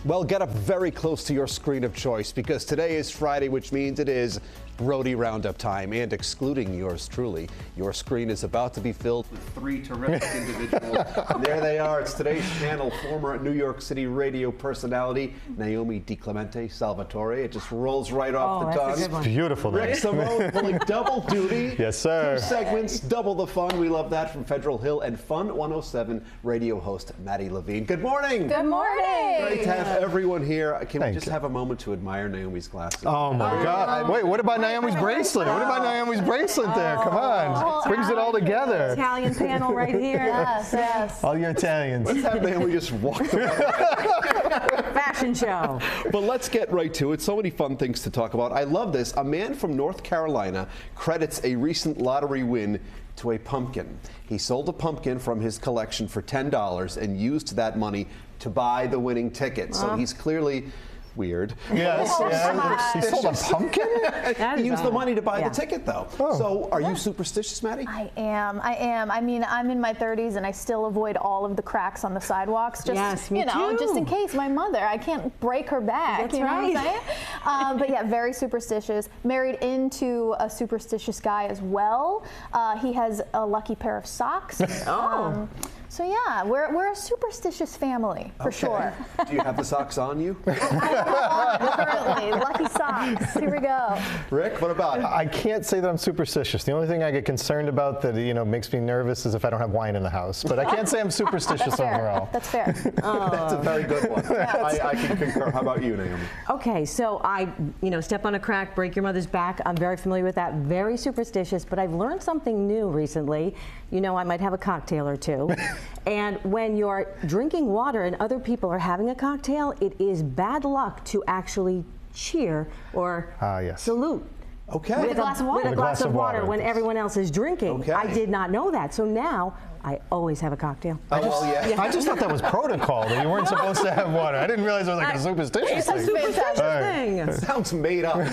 Well, get up very close to your screen of choice because today is Friday, which means it is Roadie Roundup time. And excluding yours truly, your screen is about to be filled with three terrific individuals. And there they are. It's today's panel, former New York City radio personality, Naomi DiClemente Salvatore. It just rolls right off the tongue. It's beautiful. Rick Simone pulling double duty. Yes, sir. 2 segments, double the fun. We love that from Federal Hill and Fun 107 radio host Maddie Levine. Good morning. Good morning. Great to have everyone here. Can we just have a moment to admire Naomi's glasses? Oh my God! Wait, what about Naomi's bracelet? What about Naomi's bracelet there? Come on, brings it all together. Italian panel right here. Yes. All your Italians. Let's have Naomi just walk the Fashion show. But let's get right to it. So many fun things to talk about. I love this. A man from North Carolina credits a recent lottery win to a pumpkin. He sold a pumpkin from his collection for $10 and used that money to buy the winning ticket. So he's clearly weird. Yes. He sold a pumpkin? He used the money to buy the ticket, though. So are you superstitious, Maddie? I am. I mean, I'm in my 30s and I still avoid all of the cracks on the sidewalks. Just, me too. Just in case my mother, I can't break her back. That's you know right. what I'm saying? But yeah, very superstitious. Married into a superstitious guy as well. He has a lucky pair of socks. So yeah, we're a superstitious family for sure. Do you have the socks on you? Currently, lucky socks. Here we go. Rick, what about it? I can't say that I'm superstitious. The only thing I get concerned about that makes me nervous is if I don't have wine in the house. But I can't say I'm superstitious overall. That's fair. That's a very good one. I can concur. How about you, Naomi? Okay, so I, step on a crack, break your mother's back. I'm very familiar with that. Very superstitious, but I've learned something new recently. I might have a cocktail or two. And when you're drinking water and other people are having a cocktail, it is bad luck to actually cheer or salute. Okay. With a glass of water. With a glass of water when everyone else is drinking. Okay. I did not know that. So now I always have a cocktail. I just thought that was protocol, that you weren't supposed to have water. I didn't realize it was like a superstitious thing. It's a superstitious thing. Sounds made up.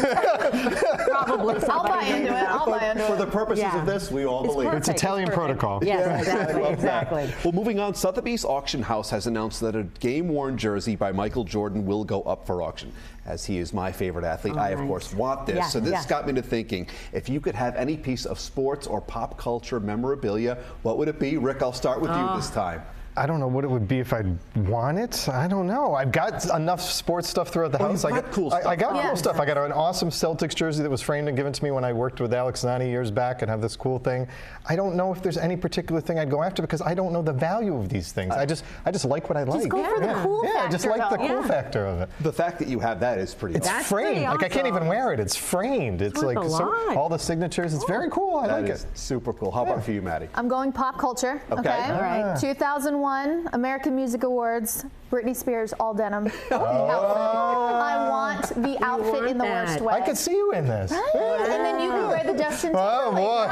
Probably. I'll buy into it. For the purposes of this, we all believe. It's Italian protocol. Yes, exactly. Well, moving on, Sotheby's Auction House has announced that a game-worn jersey by Michael Jordan will go up for auction. As he is my favorite athlete, I, of course, want this. So this got me to thinking, if you could have any piece of sports or pop culture memorabilia, what would it be? Rick, I'll start with you this time. I don't know what it would be if I'd want it. I don't know. I've got enough sports stuff throughout the house. I got cool stuff. I got cool stuff. I got an awesome Celtics jersey that was framed and given to me when I worked with Alex Zani years back and have this cool thing. I don't know if there's any particular thing I'd go after because I don't know the value of these things. I just like what I like. Just go for the cool factor. I just like the cool factor of it. The fact that you have that is pretty awesome. It's framed. Like I can't even wear it. It's framed. It's like all the signatures. It's very cool. I like it. Super cool. How about for you, Maddie? I'm going pop culture. Okay. All right. 2001 American Music Awards. Britney Spears, all denim. Outfit. I want the outfit in the worst way. I could see you in this. Right? And then you can wear the Justin Timberlake. Oh boy.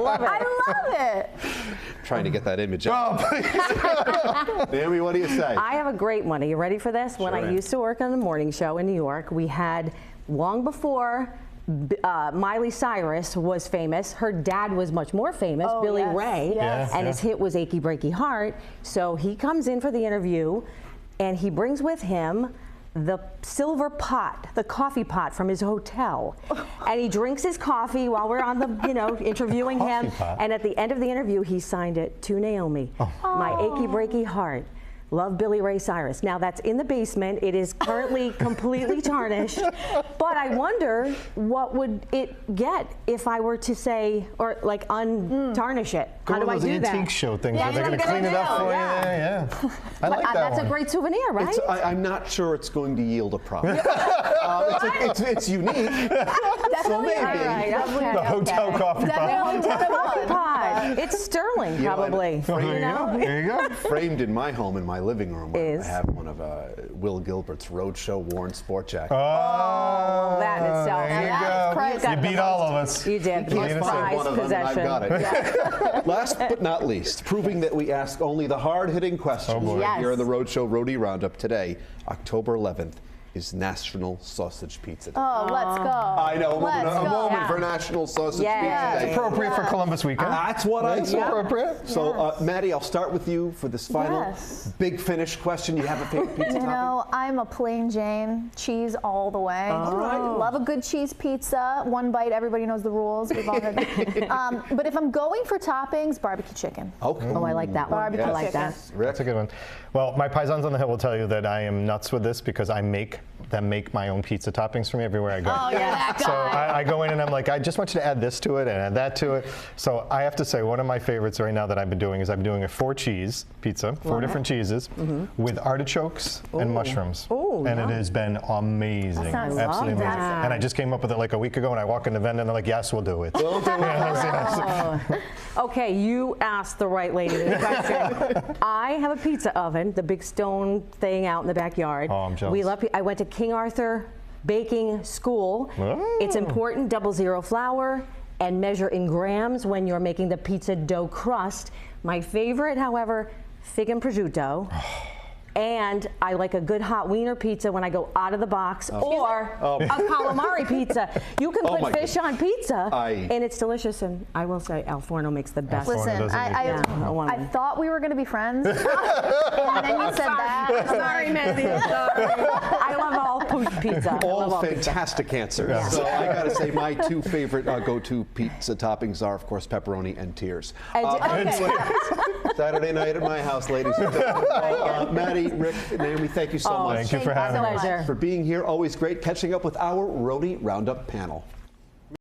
Love it. I love it. Trying to get that image up. Naomi, what do you say? I have a great one. Are you ready for this? When I used to work on the morning show in New York, we had, long before Miley Cyrus was famous, her dad was much more famous, Billy Ray, and his hit was Achy Breaky Heart. So he comes in for the interview and he brings with him the silver pot, the coffee pot from his hotel. And he drinks his coffee while we're on the, interviewing him. And at the end of the interview, he signed it to Naomi. My Achy Breaky Heart. Love, Billy Ray Cyrus. Now that's in the basement. It is currently completely tarnished. But I wonder what would it get if I were to say, or like untarnish it. How do I do that? Go to those antique show things where they're going to clean it up for you. Yeah. I like that That's one. a great souvenir, right? I'm not sure it's going to yield a profit. It's unique. So maybe. The hotel coffee pot. It's sterling, probably. There you go. Framed in my home, in my living room, I have one of Will Gilbert's Roadshow worn sport jacket. Oh, that in itself. There you go. You beat all of us. You did. Can't find one of them, and I've got it. Last but not least, proving that we ask only the hard-hitting questions here in the Roadshow Roadie Roundup today, October 11th. is National Sausage Pizza Day. Oh, let's go. I know, Let's a go. moment for National Sausage Yeah. Pizza Day. Appropriate for Columbus weekend. That's what I It's thought. appropriate. So, Maddie, I'll start with you for this final Yes. big finish question. You have a favorite pizza You topping? know, I'm a plain Jane, cheese all the way. All right. Love a good cheese pizza. One bite, everybody knows the rules. We've all but if I'm going for toppings, barbecue chicken. Okay. Oh, I like that one. Barbecue I like that. chicken. Rick? That's a good one. Well, my paisans on the hill will tell you that I am nuts with this because I make them make my own pizza toppings for me everywhere I go. Oh, yeah, that guy. So I go in and I'm like, I just want you to add this to it and add that to it. So I have to say, one of my favorites right now that I've been doing is I'm doing a 4-cheese pizza, 4 different cheeses, with artichokes and mushrooms. Ooh, and yum. it has been amazing. That sounds Absolutely amazing. that. And I just came up with it like a week ago and I walk in the vendor and they're like, yes, we'll do it. We'll do it. Yes. Okay, you asked the right lady the question. I have a pizza oven, the big stone thing out in the backyard. Oh, I'm jealous. We love. I went to King Arthur Baking School. Oh. It's important, 00 flour, and measure in grams when you're making the pizza dough crust. My favorite, however, fig and prosciutto. And I like a good hot wiener pizza when I go out of the box, or a calamari pizza. You can Oh my put fish on pizza, I- and it's delicious. And I will say, Al Forno makes the best. Forno Listen, doesn't I make Yeah. thought we were going to be friends. And then you said that. Sorry, Mandy. Sorry. I love all pizza. I love All all pizza. fantastic answers. So I gotta say, my 2 favorite go-to pizza toppings are, of course, pepperoni and tears. Okay. Saturday night at my house, ladies and gentlemen. Maddie, Rick, Naomi, thank you so much Thank you for Thank you having so me. much. Pleasure. for being here. Always great catching up with our Roadie Roundup panel.